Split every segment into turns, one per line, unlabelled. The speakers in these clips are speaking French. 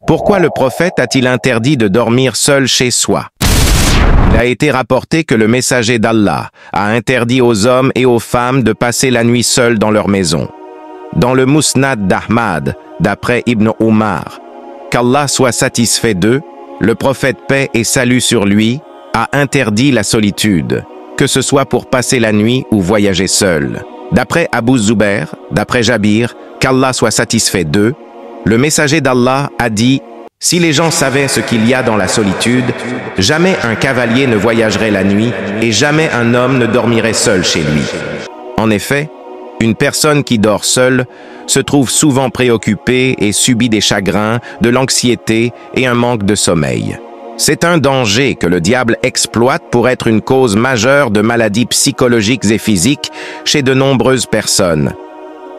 Pourquoi le prophète a-t-il interdit de dormir seul chez soi? Il a été rapporté que le messager d'Allah a interdit aux hommes et aux femmes de passer la nuit seuls dans leur maison. Dans le Musnad d'Ahmad, d'après Ibn Umar, qu'Allah soit satisfait d'eux, le prophète paix et salut sur lui a interdit la solitude, que ce soit pour passer la nuit ou voyager seul. D'après Abu Zubair, d'après Jabir, qu'Allah soit satisfait d'eux, le messager d'Allah a dit « Si les gens savaient ce qu'il y a dans la solitude, jamais un cavalier ne voyagerait la nuit et jamais un homme ne dormirait seul chez lui. » En effet, une personne qui dort seule se trouve souvent préoccupée et subit des chagrins, de l'anxiété et un manque de sommeil. C'est un danger que le diable exploite pour être une cause majeure de maladies psychologiques et physiques chez de nombreuses personnes.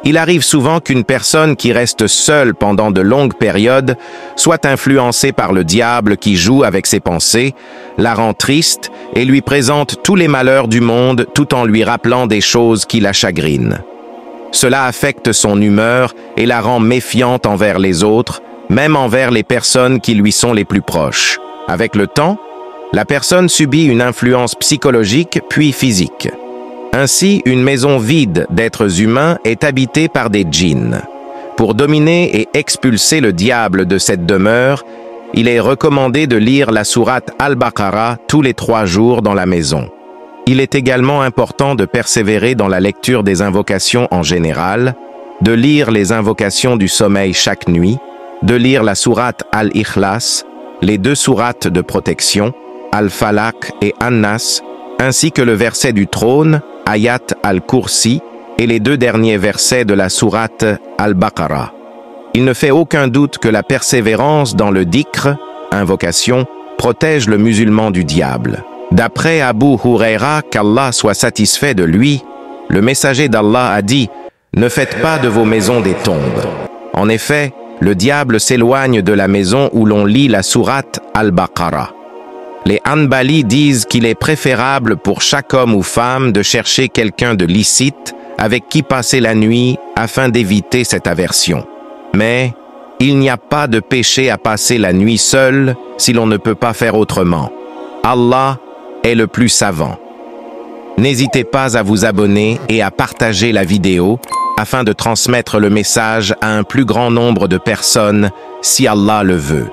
Il arrive souvent qu'une personne qui reste seule pendant de longues périodes soit influencée par le diable qui joue avec ses pensées, la rend triste et lui présente tous les malheurs du monde tout en lui rappelant des choses qui la chagrinent. Cela affecte son humeur et la rend méfiante envers les autres, même envers les personnes qui lui sont les plus proches. Avec le temps, la personne subit une influence psychologique puis physique. Ainsi, une maison vide d'êtres humains est habitée par des djinns. Pour dominer et expulser le diable de cette demeure, il est recommandé de lire la sourate Al-Baqarah tous les 3 jours dans la maison. Il est également important de persévérer dans la lecture des invocations en général, de lire les invocations du sommeil chaque nuit, de lire la sourate Al-Ikhlas, les 2 sourates de protection, Al-Falaq et An-Nas, ainsi que le verset du trône, Ayat al-Kursi, et les 2 derniers versets de la sourate Al-Baqarah. Il ne fait aucun doute que la persévérance dans le dhikr, invocation, protège le musulman du diable. D'après Abu Huraira, qu'Allah soit satisfait de lui, le messager d'Allah a dit « Ne faites pas de vos maisons des tombes ». En effet, le diable s'éloigne de la maison où l'on lit la sourate Al-Baqarah. Les Hanbali disent qu'il est préférable pour chaque homme ou femme de chercher quelqu'un de licite avec qui passer la nuit afin d'éviter cette aversion. Mais il n'y a pas de péché à passer la nuit seul si l'on ne peut pas faire autrement. Allah est le plus savant. N'hésitez pas à vous abonner et à partager la vidéo afin de transmettre le message à un plus grand nombre de personnes si Allah le veut.